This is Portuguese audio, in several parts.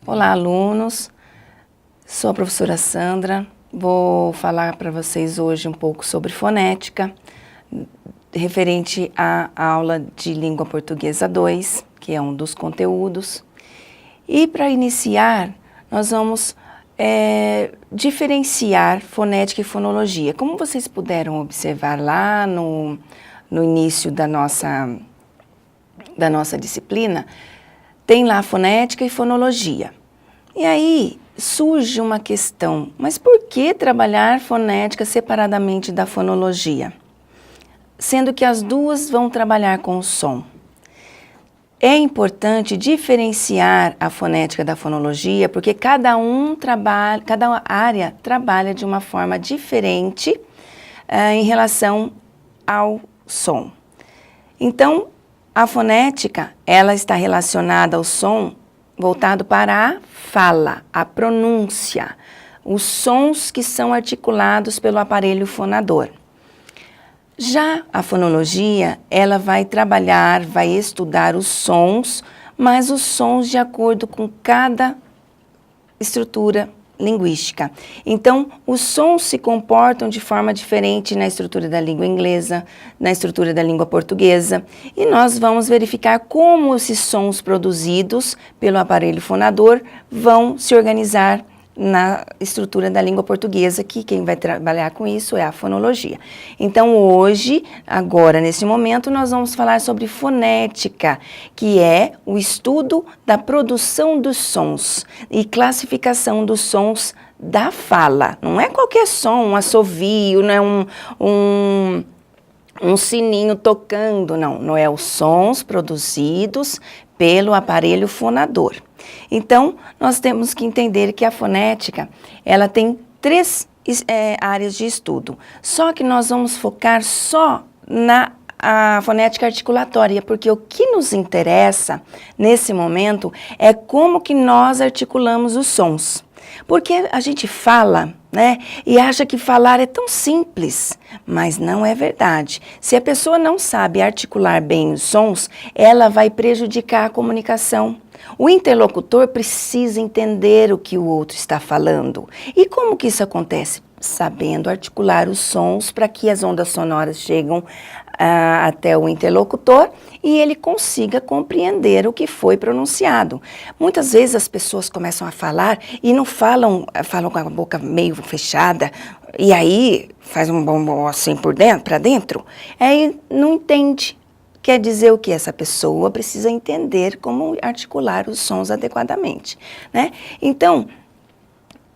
Olá, alunos. Sou a professora Sandra. Vou falar para vocês hoje um pouco sobre fonética, referente à aula de Língua Portuguesa 2, que é um dos conteúdos. E para iniciar, nós vamos diferenciar fonética e fonologia. Como vocês puderam observar lá no início da nossa disciplina, tem lá fonética e fonologia. E aí surge uma questão, mas por que trabalhar fonética separadamente da fonologia? Sendo que as duas vão trabalhar com o som. É importante diferenciar a fonética da fonologia, porque cada área trabalha de uma forma diferente em relação ao som. Então, a fonética, ela está relacionada ao som voltado para a fala, a pronúncia, os sons que são articulados pelo aparelho fonador. Já a fonologia, ela vai trabalhar, vai estudar os sons, mas os sons de acordo com cada estrutura linguística. Então, os sons se comportam de forma diferente na estrutura da língua inglesa, na estrutura da língua portuguesa, e nós vamos verificar como esses sons produzidos pelo aparelho fonador vão se organizar na estrutura da língua portuguesa, que quem vai trabalhar com isso é a fonologia. Então, hoje, agora, nesse momento, nós vamos falar sobre fonética, que é o estudo da produção dos sons e classificação dos sons da fala. Não é qualquer som, um assovio, não é um sininho tocando, não é os sons produzidos pelo aparelho fonador. Então, nós temos que entender que a fonética, ela tem três áreas de estudo. Só que nós vamos focar só na fonética articulatória, porque o que nos interessa nesse momento é como que nós articulamos os sons. Porque a gente fala, né, e acha que falar é tão simples, mas não é verdade. Se a pessoa não sabe articular bem os sons, ela vai prejudicar a comunicação. O interlocutor precisa entender o que o outro está falando. E como que isso acontece? Sabendo articular os sons para que as ondas sonoras chegam até o interlocutor e ele consiga compreender o que foi pronunciado. Muitas vezes as pessoas começam a falar e não falam com a boca meio fechada e aí faz um bombom assim por dentro, para dentro, aí não entende. Quer dizer o que? Essa pessoa precisa entender como articular os sons adequadamente, né? Então,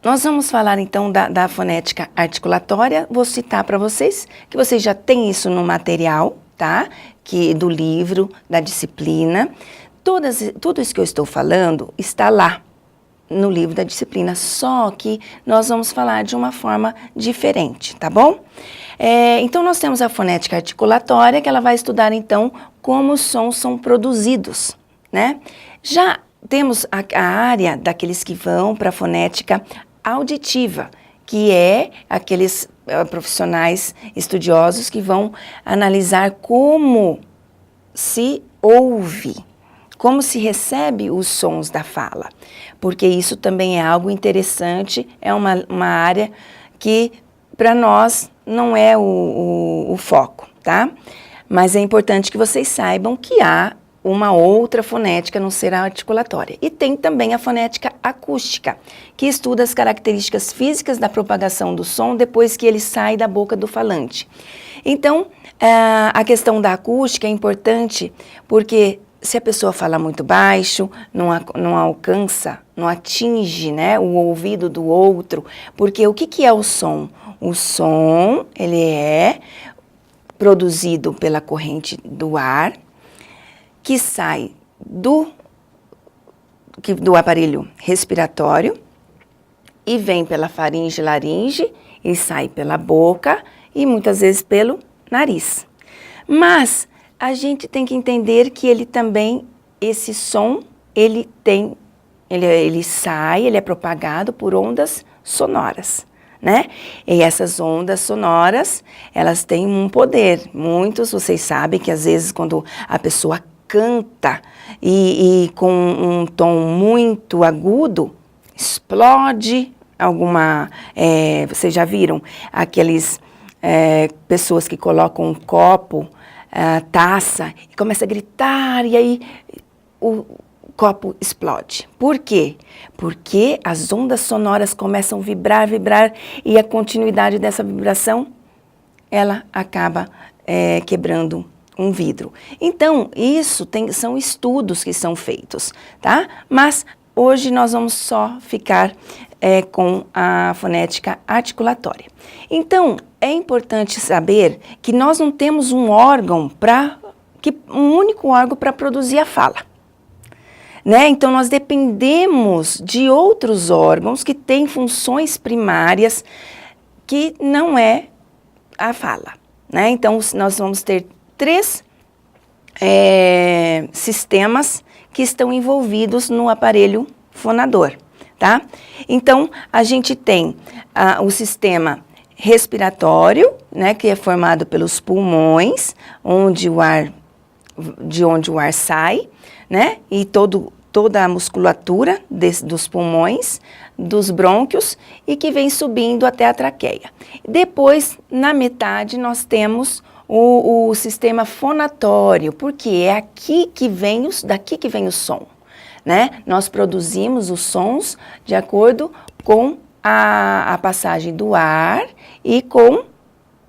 nós vamos falar então da fonética articulatória. Vou citar para vocês, que vocês já têm isso no material, tá? Do livro, da disciplina. Tudo isso que eu estou falando está lá no livro da disciplina, só que nós vamos falar de uma forma diferente, tá bom? Então, nós temos a fonética articulatória, que ela vai estudar, então, como os sons são produzidos, né? Já temos a área daqueles que vão para a fonética auditiva, que é aqueles profissionais estudiosos que vão analisar como se ouve, como se recebe os sons da fala, porque isso também é algo interessante, é uma área que para nós não é o foco, tá? Mas é importante que vocês saibam que há uma outra fonética não ser a articulatória. E tem também a fonética acústica, que estuda as características físicas da propagação do som depois que ele sai da boca do falante. Então, a questão da acústica é importante porque se a pessoa fala muito baixo, não alcança, não atinge, né, o ouvido do outro, porque o que é o som? O som, ele é produzido pela corrente do ar, que sai do aparelho respiratório e vem pela faringe e laringe e sai pela boca e muitas vezes pelo nariz. Mas a gente tem que entender que ele também, esse som, ele sai, ele é propagado por ondas sonoras, né? E essas ondas sonoras, elas têm um poder. Muitos, vocês sabem que às vezes quando a pessoa canta e com um tom muito agudo, explode alguma... vocês já viram aqueles pessoas que colocam um copo, taça, e começa a gritar, e aí o copo explode. Por quê? Porque as ondas sonoras começam a vibrar, vibrar, e a continuidade dessa vibração, ela acaba quebrando um vidro. Então, isso são estudos que são feitos, tá? Mas hoje nós vamos só ficar com a fonética articulatória. Então, é importante saber que nós não temos um órgão um único órgão para produzir a fala. Né? Então, nós dependemos de outros órgãos que têm funções primárias que não é a fala. Né? Então, nós vamos ter 3 sistemas que estão envolvidos no aparelho fonador, tá? Então, a gente tem o sistema respiratório, né, que é formado pelos pulmões, de onde o ar sai, né, e toda a musculatura dos pulmões, dos brônquios, e que vem subindo até a traqueia. Depois, na metade, nós temos o sistema fonatório, porque é daqui que vem o som, né? Nós produzimos os sons de acordo com a passagem do ar e com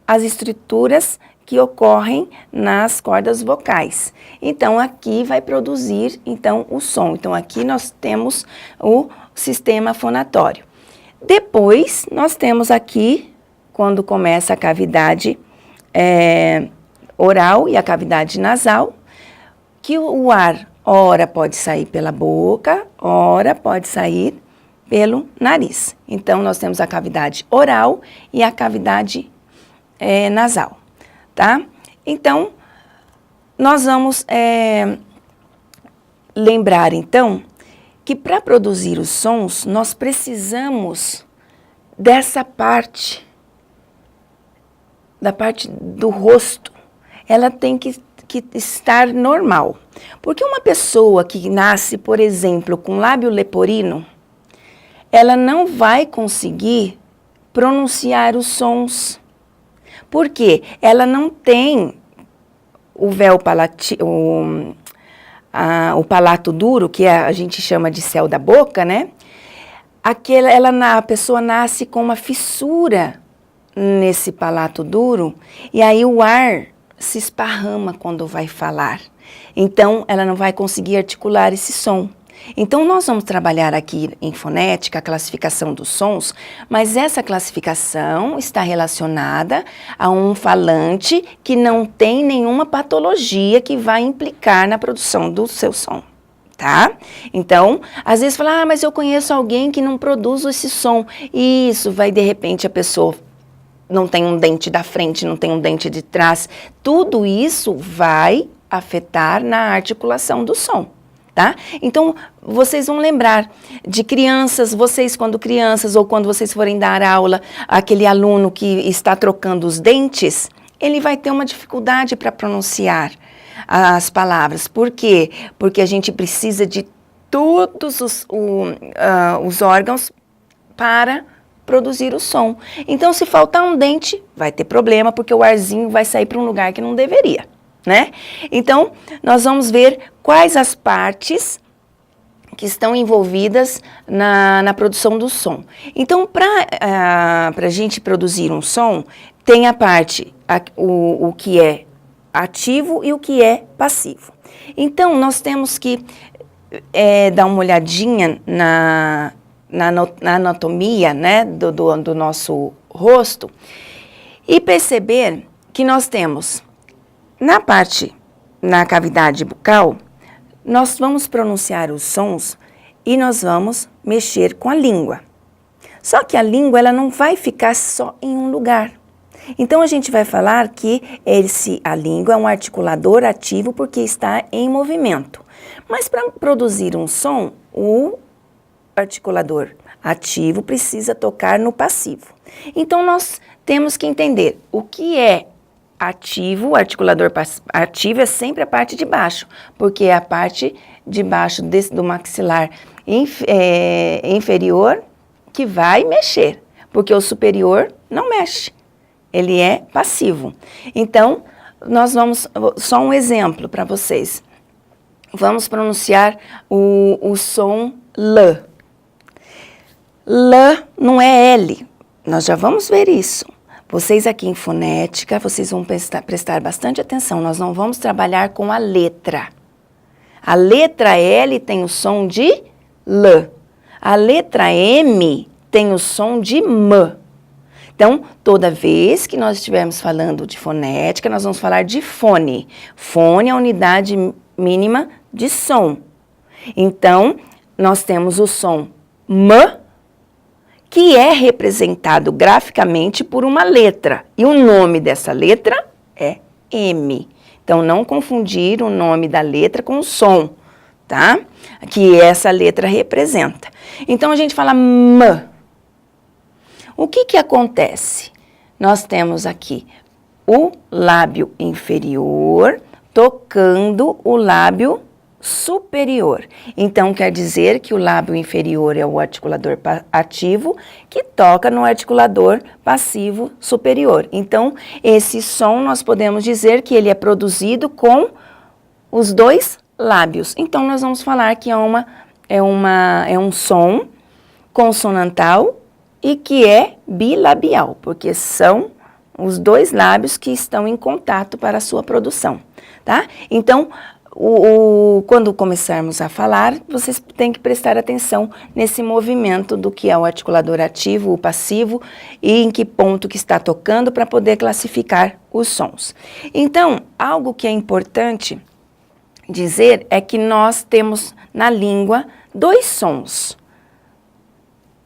as estruturas que ocorrem nas cordas vocais. Então, aqui vai produzir, então, o som. Então, aqui nós temos o sistema fonatório. Depois, nós temos aqui, quando começa a cavidade oral e a cavidade nasal, que o ar, ora pode sair pela boca, ora pode sair pelo nariz. Então, nós temos a cavidade oral e a cavidade nasal, tá? Então, nós vamos lembrar, então, que para produzir os sons, nós precisamos dessa parte, da parte do rosto. Ela tem que estar normal. Porque uma pessoa que nasce, por exemplo, com lábio leporino, ela não vai conseguir pronunciar os sons. Por quê? Ela não tem o véu o palato duro, que a gente chama de céu da boca, né? A pessoa nasce com uma fissura nesse palato duro, e aí o ar se esparrama quando vai falar. Então, ela não vai conseguir articular esse som. Então, nós vamos trabalhar aqui em fonética a classificação dos sons, mas essa classificação está relacionada a um falante que não tem nenhuma patologia que vai implicar na produção do seu som, tá? Então, às vezes fala, mas eu conheço alguém que não produz esse som. E isso vai, de repente, a pessoa não tem um dente da frente, não tem um dente de trás. Tudo isso vai afetar na articulação do som, tá? Então, vocês vão lembrar de crianças, vocês quando crianças ou quando vocês forem dar aula, aquele aluno que está trocando os dentes, ele vai ter uma dificuldade para pronunciar as palavras. Por quê? Porque a gente precisa de todos os órgãos para produzir o som. Então, se faltar um dente, vai ter problema, porque o arzinho vai sair para um lugar que não deveria, né? Então, nós vamos ver quais as partes que estão envolvidas na produção do som. Então, para a gente produzir um som, tem a parte, o que é ativo e o que é passivo. Então, nós temos que dar uma olhadinha na anatomia, né, do nosso rosto e perceber que nós temos na cavidade bucal, nós vamos pronunciar os sons e nós vamos mexer com a língua. Só que a língua, ela não vai ficar só em um lugar. Então, a gente vai falar que a língua é um articulador ativo porque está em movimento. Mas para produzir um som, o articulador ativo precisa tocar no passivo. Então, nós temos que entender o que é ativo, o articulador ativo é sempre a parte de baixo, porque é a parte de baixo do maxilar inferior que vai mexer, porque o superior não mexe, ele é passivo. Então, nós vamos, só um exemplo para vocês. Vamos pronunciar o som L. L não é L, nós já vamos ver isso. Vocês aqui em fonética, vocês vão prestar bastante atenção, nós não vamos trabalhar com a letra. A letra L tem o som de L. A letra M tem o som de M. Então, toda vez que nós estivermos falando de fonética, nós vamos falar de fone. Fone é a unidade mínima de som. Então, nós temos o som M, que é representado graficamente por uma letra. E o nome dessa letra é M. Então, não confundir o nome da letra com o som, tá? Que essa letra representa. Então, a gente fala M. O que acontece? Nós temos aqui o lábio inferior tocando o lábio superior. Então, quer dizer que o lábio inferior é o articulador ativo que toca no articulador passivo superior. Então, esse som nós podemos dizer que ele é produzido com os dois lábios. Então, nós vamos falar que é um som consonantal e que é bilabial, porque são os dois lábios que estão em contato para a sua produção, tá? Então, quando começarmos a falar, vocês têm que prestar atenção nesse movimento do que é o articulador ativo, o passivo, e em que ponto que está tocando para poder classificar os sons. Então, algo que é importante dizer é que nós temos na língua dois sons.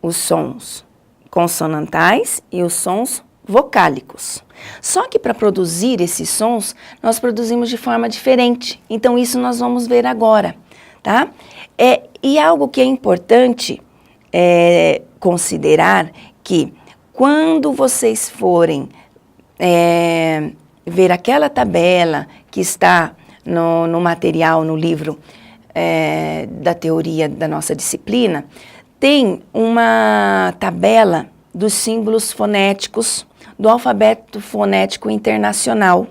Os sons consonantais e os sons vocálicos. Só que para produzir esses sons, nós produzimos de forma diferente. Então, isso nós vamos ver agora, tá? E algo que é importante considerar que quando vocês forem ver aquela tabela que está no material, no livro da teoria da nossa disciplina, tem uma tabela dos símbolos fonéticos do alfabeto fonético internacional.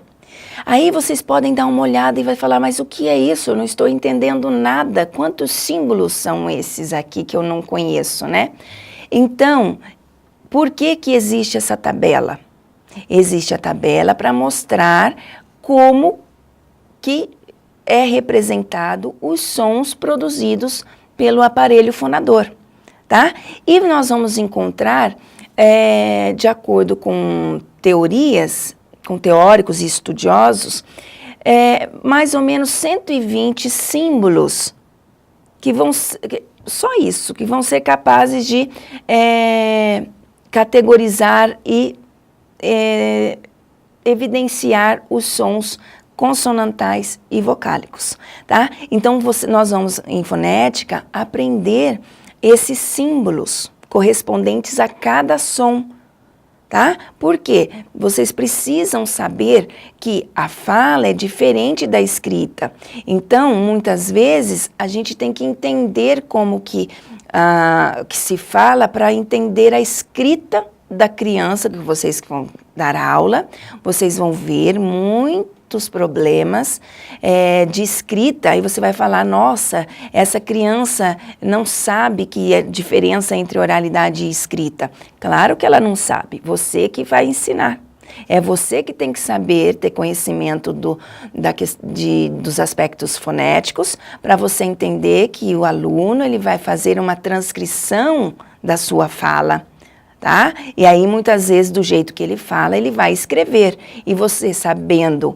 Aí vocês podem dar uma olhada e vai falar, mas o que é isso? Eu não estou entendendo nada. Quantos símbolos são esses aqui que eu não conheço, né? Então, por que existe essa tabela? Existe a tabela para mostrar como que é representado os sons produzidos pelo aparelho fonador, tá? E nós vamos encontrar, de acordo com teorias, com teóricos e estudiosos, mais ou menos 120 símbolos que vão, só isso, que vão ser capazes de categorizar e evidenciar os sons consonantais e vocálicos, tá? Então, nós vamos, em fonética, aprender esses símbolos correspondentes a cada som, tá? Por quê? Vocês precisam saber que a fala é diferente da escrita. Então, muitas vezes, a gente tem que entender como que se fala para entender a escrita da criança, que vocês vão dar aula, vocês vão ver muitos problemas de escrita, aí você vai falar, nossa, essa criança não sabe que é diferença entre oralidade e escrita. Claro que ela não sabe, você que vai ensinar. É você que tem que saber, ter conhecimento dos aspectos fonéticos, para você entender que o aluno ele vai fazer uma transcrição da sua fala. Tá? E aí, muitas vezes, do jeito que ele fala, ele vai escrever. E você, sabendo,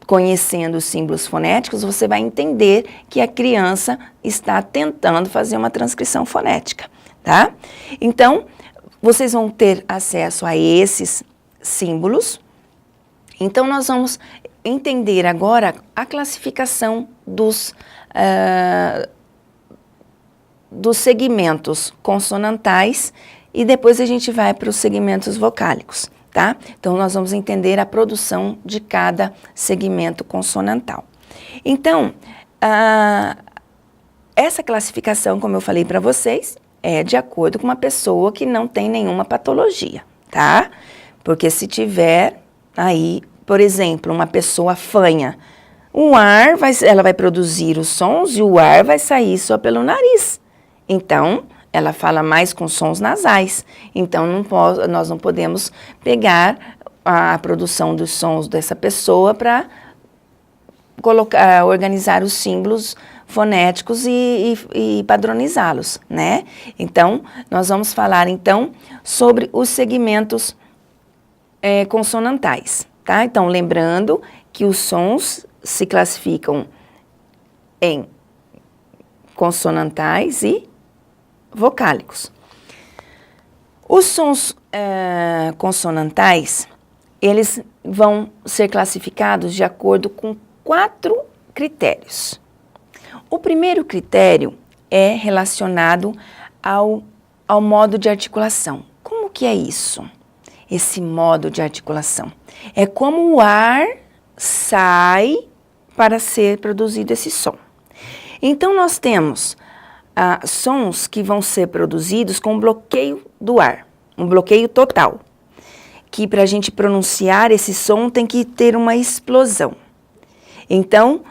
conhecendo os símbolos fonéticos, você vai entender que a criança está tentando fazer uma transcrição fonética, tá? Então, vocês vão ter acesso a esses símbolos. Então, nós vamos entender agora a classificação dos segmentos consonantais e depois a gente vai para os segmentos vocálicos, tá? Então, nós vamos entender a produção de cada segmento consonantal. Então, essa classificação, como eu falei para vocês, é de acordo com uma pessoa que não tem nenhuma patologia, tá? Porque se tiver aí, por exemplo, uma pessoa fanha, ela vai produzir os sons e o ar vai sair só pelo nariz. Então, ela fala mais com sons nasais. Então, nós não podemos pegar a produção dos sons dessa pessoa para organizar os símbolos fonéticos e padronizá-los, né? Então, nós vamos falar, então, sobre os segmentos consonantais, tá? Então, lembrando que os sons se classificam em consonantais e vocálicos. Os sons consonantais, eles vão ser classificados de acordo com 4 critérios. O primeiro critério é relacionado ao modo de articulação. Como que é isso? Esse modo de articulação. É como o ar sai para ser produzido esse som. Então, nós temos sons que vão ser produzidos com bloqueio do ar, um bloqueio total, que para a gente pronunciar esse som tem que ter uma explosão. Então,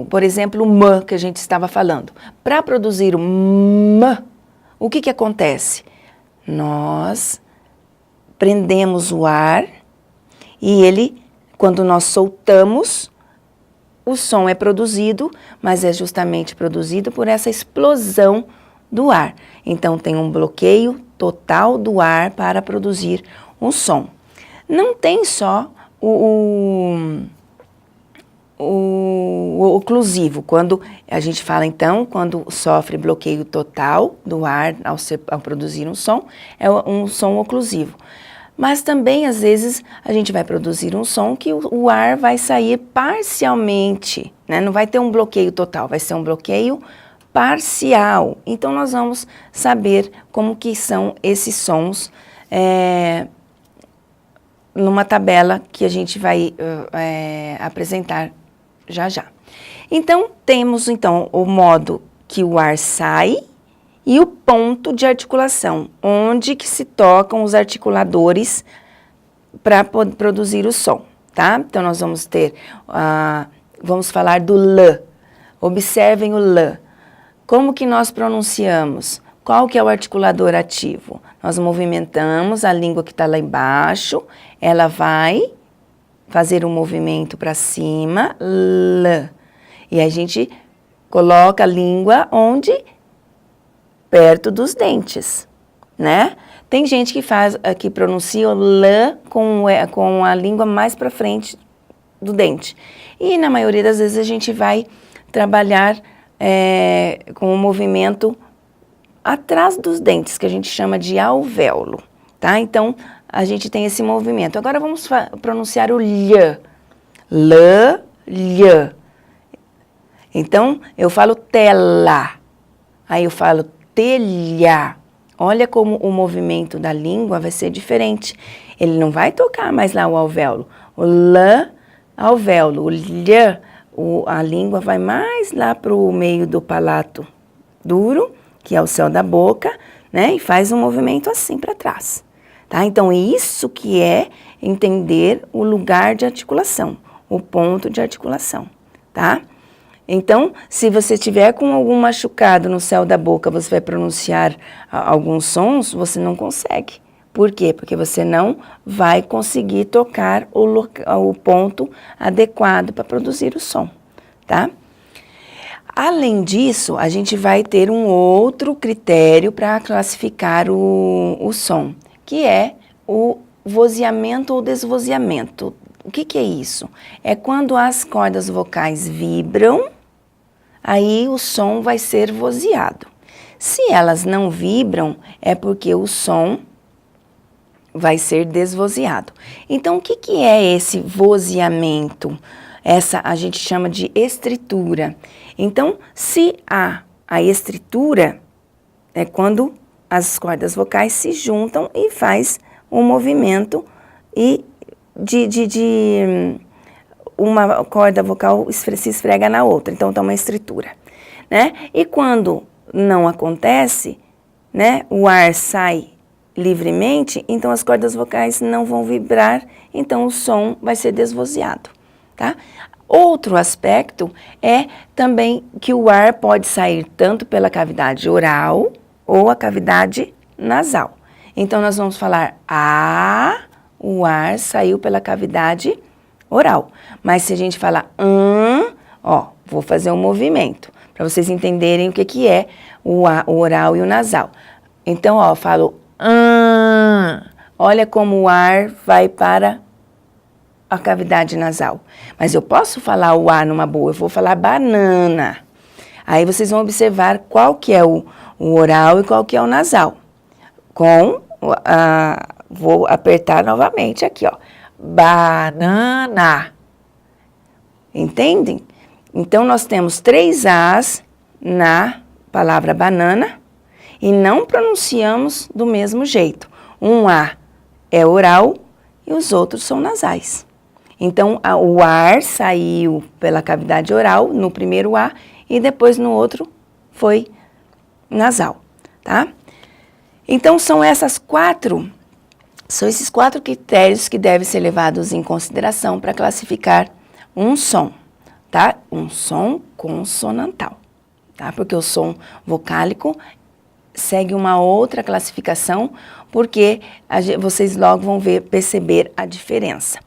por exemplo, o M que a gente estava falando. Para produzir o M, o que acontece? Nós prendemos o ar e quando nós soltamos, o som é produzido, mas é justamente produzido por essa explosão do ar. Então, tem um bloqueio total do ar para produzir um som. Não tem só o oclusivo, quando a gente fala, então, quando sofre bloqueio total do ar ao produzir um som, é um som oclusivo. Mas também, às vezes, a gente vai produzir um som que o ar vai sair parcialmente, né? Não vai ter um bloqueio total, vai ser um bloqueio parcial. Então, nós vamos saber como que são esses sons numa tabela que a gente vai apresentar já já. Então, temos o modo que o ar sai e o ponto de articulação, onde que se tocam os articuladores para produzir o som, tá? Então, nós vamos ter, vamos falar do L. Observem o L. Como que nós pronunciamos? Qual que é o articulador ativo? Nós movimentamos a língua que está lá embaixo, ela vai fazer um movimento para cima, L. E a gente coloca a língua onde? Perto dos dentes, né? Tem gente que pronuncia o L com a língua mais para frente do dente. E na maioria das vezes a gente vai trabalhar com o movimento atrás dos dentes, que a gente chama de alvéolo, tá? Então, a gente tem esse movimento. Agora vamos pronunciar o lh. L, lh. Então, eu falo tela. Aí eu falo telha. Olha como o movimento da língua vai ser diferente. Ele não vai tocar mais lá o alvéolo. O L, alvéolo. O lh, a língua vai mais lá para o meio do palato duro, que é o céu da boca, né? E faz um movimento assim para trás. Tá? Então, isso que é entender o lugar de articulação, o ponto de articulação, tá? Então, se você tiver com algum machucado no céu da boca, você vai pronunciar alguns sons, você não consegue. Por quê? Porque você não vai conseguir tocar o ponto adequado para produzir o som, tá? Além disso, a gente vai ter um outro critério para classificar o som, que é o vozeamento ou desvozeamento. O que é isso? É quando as cordas vocais vibram, aí o som vai ser vozeado. Se elas não vibram, é porque o som vai ser desvozeado. Então, o que é esse vozeamento? Essa a gente chama de estritura. Então, se há a estritura, é quando as cordas vocais se juntam e faz o movimento e de uma corda vocal se esfrega na outra, então tá uma estritura, né? E quando não acontece, né, o ar sai livremente, então as cordas vocais não vão vibrar, então o som vai ser desvozeado, tá? Outro aspecto é também que o ar pode sair tanto pela cavidade oral ou a cavidade nasal. Então nós vamos falar o ar saiu pela cavidade oral. Mas se a gente falar ó, vou fazer um movimento para vocês entenderem o que é o oral e o nasal. Então, ó, eu falo olha como o ar vai para a cavidade nasal. Mas eu posso falar o A numa boa, eu vou falar banana. Aí vocês vão observar qual que é o oral e qual que é o nasal. Vou apertar novamente aqui, ó. Banana. Entendem? Então, nós temos 3 As na palavra banana e não pronunciamos do mesmo jeito. Um A é oral e os outros são nasais. Então, o ar saiu pela cavidade oral no primeiro A e depois no outro foi nasal, tá? Então, são esses 4 critérios que devem ser levados em consideração para classificar um som, tá? Um som consonantal, tá? Porque o som vocálico segue uma outra classificação, porque vocês logo vão perceber a diferença.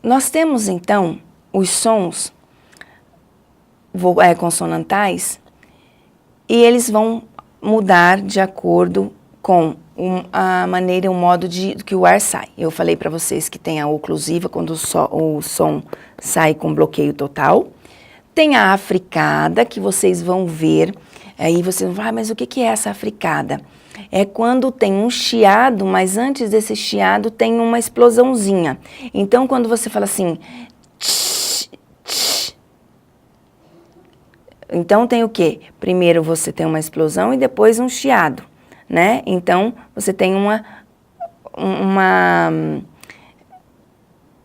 Nós temos, então, os sons consonantais e eles vão mudar de acordo com a maneira, o modo que o ar sai. Eu falei para vocês que tem a oclusiva, quando o som sai com bloqueio total. Tem a africada, que vocês vão ver. Aí vocês vão falar, mas o que é essa africada? É quando tem um chiado, mas antes desse chiado tem uma explosãozinha. Então, quando você fala assim, tch, tch, então tem o quê? Primeiro você tem uma explosão e depois um chiado, né? Então, você tem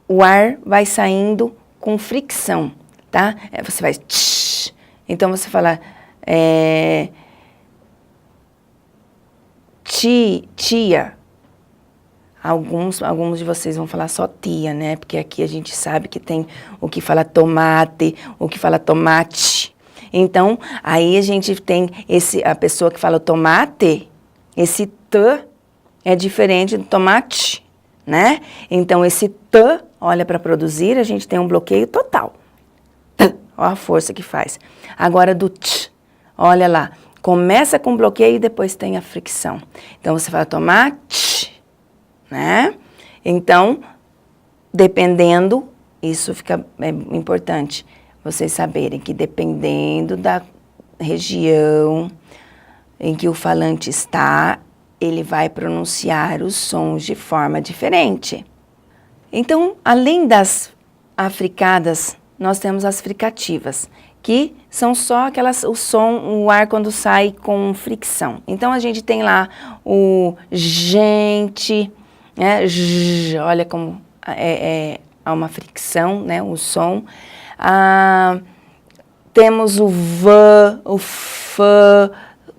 o ar vai saindo com fricção, tá? Você vai tch, então você fala tia. Alguns de vocês vão falar só tia, né? Porque aqui a gente sabe que tem o que fala tomate, o que fala tomate. Então, aí a gente tem a pessoa que fala tomate, esse t é diferente do tomate, né? Então, esse t, olha, para produzir, a gente tem um bloqueio total. Olha a força que faz. Agora, do t, olha lá, começa com bloqueio e depois tem a fricção. Então, você fala tomate, né? Então, dependendo, isso é importante, vocês saberem que dependendo da região em que o falante está, ele vai pronunciar os sons de forma diferente. Então, além das africadas, nós temos as fricativas, que são só o ar quando sai com fricção. Então, a gente tem lá o gente, né? Olha como há uma fricção, né? O som. Temos o fã,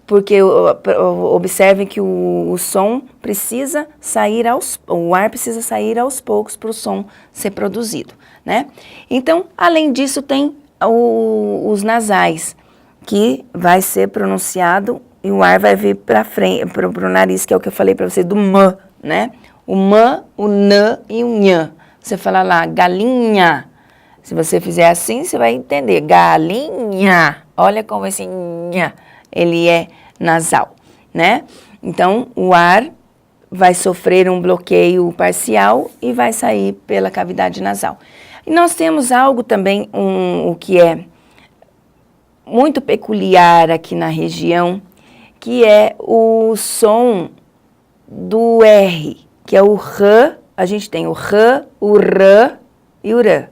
porque observem que o som precisa sair o ar precisa sair aos poucos para o som ser produzido, né? Então, além disso, tem os nasais, que vai ser pronunciado e o ar vai vir para frente, para o nariz, que é o que eu falei para vocês, do m, né? O m, o n e o nhan. Você fala lá, galinha. Se você fizer assim, você vai entender. Galinha. Olha como esse nha, ele é nasal, né? Então, o ar vai sofrer um bloqueio parcial e vai sair pela cavidade nasal. E nós temos algo também, o que é muito peculiar aqui na região, que é o som do R, que é o R. A gente tem o R, o R e o R.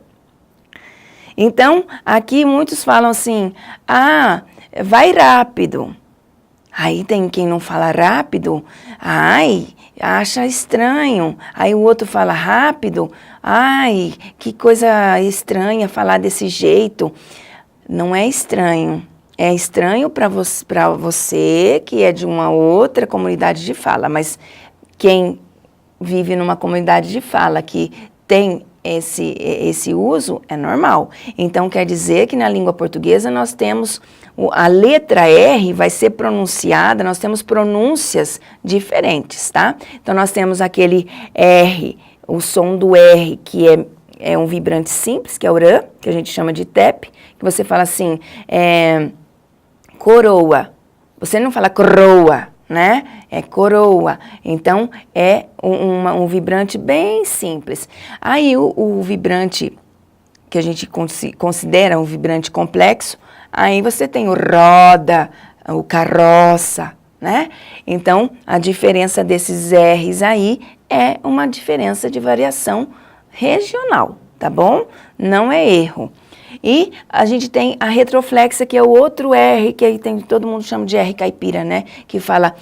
Então, aqui muitos falam assim, vai rápido. Aí tem quem não fala rápido, acha estranho. Aí o outro fala rápido. Ai, que coisa estranha falar desse jeito. Não é estranho. É estranho para você, que é de uma outra comunidade de fala, mas quem vive numa comunidade de fala que tem esse uso, é normal. Então, quer dizer que na língua portuguesa nós temos, a letra R vai ser pronunciada, nós temos pronúncias diferentes, tá? Então, nós temos aquele R, o som do R, que é um vibrante simples, que é o rã, que a gente chama de TEP, que você fala assim, coroa. Você não fala coroa, né? É coroa. Então, é um vibrante bem simples. Aí, o vibrante que a gente considera um vibrante complexo, aí você tem o roda, o carroça, né? Então, a diferença desses R's aí é uma diferença de variação regional, tá bom? Não é erro. E a gente tem a retroflexa, que é o outro R, que aí tem, todo mundo chama de R caipira, né? Que fala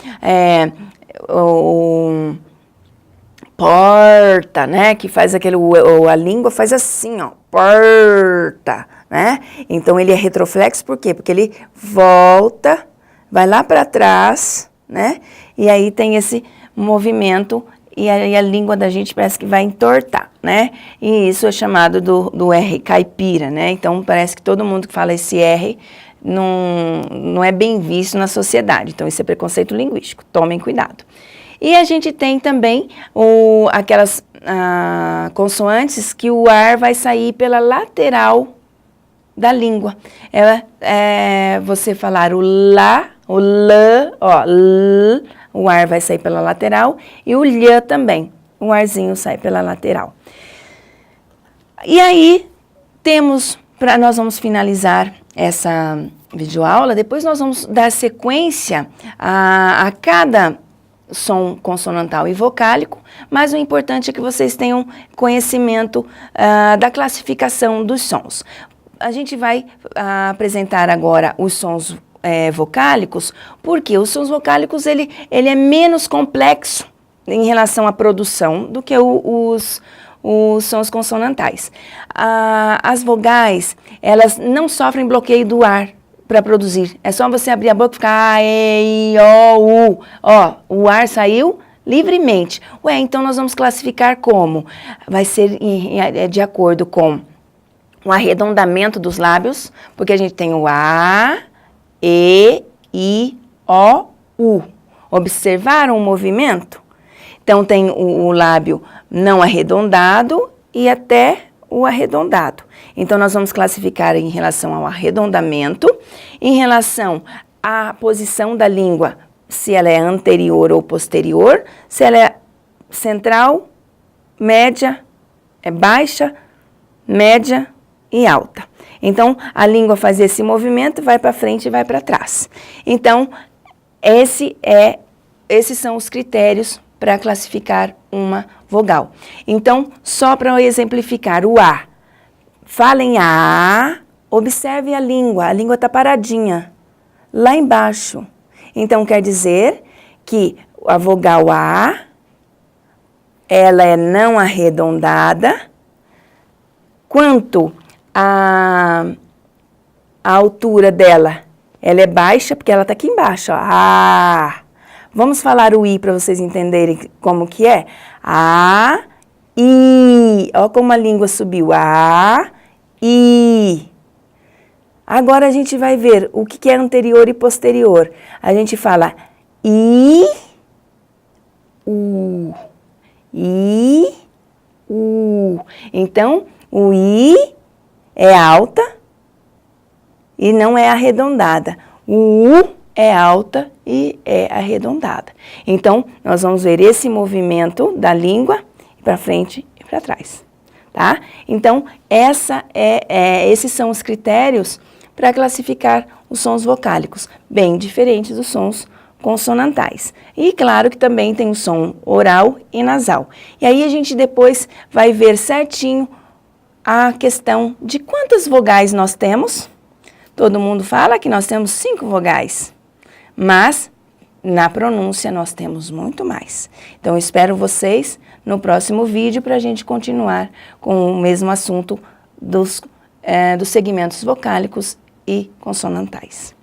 porta, né? Que faz a língua faz assim, ó, porta, né? Então, ele é retroflexo por quê? Porque ele volta, vai lá para trás, né? E aí tem esse movimento e aí a língua da gente parece que vai entortar, né? E isso é chamado do R caipira, né? Então, parece que todo mundo que fala esse R não é bem visto na sociedade. Então, isso é preconceito linguístico. Tomem cuidado. E a gente tem também aquelas consoantes que o ar vai sair pela lateral da língua. Você falar o lá, o lã, ó, l, o ar vai sair pela lateral, e o lhã também, o arzinho sai pela lateral. E aí, nós vamos finalizar essa videoaula, depois nós vamos dar sequência a cada som consonantal e vocálico, mas o importante é que vocês tenham conhecimento da classificação dos sons. A gente vai apresentar agora os sons vocálicos, porque os sons vocálicos ele é menos complexo em relação à produção do que os sons consonantais. As vogais, elas não sofrem bloqueio do ar para produzir. É só você abrir a boca e ficar A, E, I, O, U. Ó, o ar saiu livremente. Ué, então nós vamos classificar como? Vai ser de acordo com o arredondamento dos lábios, porque a gente tem o A, E, I, O, U. Observaram o movimento? Então, tem o lábio não arredondado e até o arredondado. Então, nós vamos classificar em relação ao arredondamento, em relação à posição da língua, se ela é anterior ou posterior, se ela é central, média, baixa, média e alta. Então, a língua faz esse movimento, vai para frente e vai para trás. Então, esses são os critérios para classificar uma vogal. Então, só para exemplificar, o A. Falem A, observe a língua está paradinha, lá embaixo. Então, quer dizer que a vogal A, ela é não arredondada, quanto a altura dela, ela é baixa, porque ela está aqui embaixo, ó. A. Vamos falar o I para vocês entenderem como que é. A, I. Ó como a língua subiu. A, I. Agora a gente vai ver o que é anterior e posterior. A gente fala I, U. I, U. Então, o I é alta e não é arredondada. O U é alta e é arredondada. Então, nós vamos ver esse movimento da língua para frente e para trás, tá? Então, esses são os critérios para classificar os sons vocálicos, bem diferentes dos sons consonantais. E claro que também tem o som oral e nasal. E aí a gente depois vai ver certinho a questão de quantas vogais nós temos. Todo mundo fala que nós temos 5 vogais, mas na pronúncia nós temos muito mais. Então, espero vocês no próximo vídeo para a gente continuar com o mesmo assunto dos segmentos vocálicos e consonantais.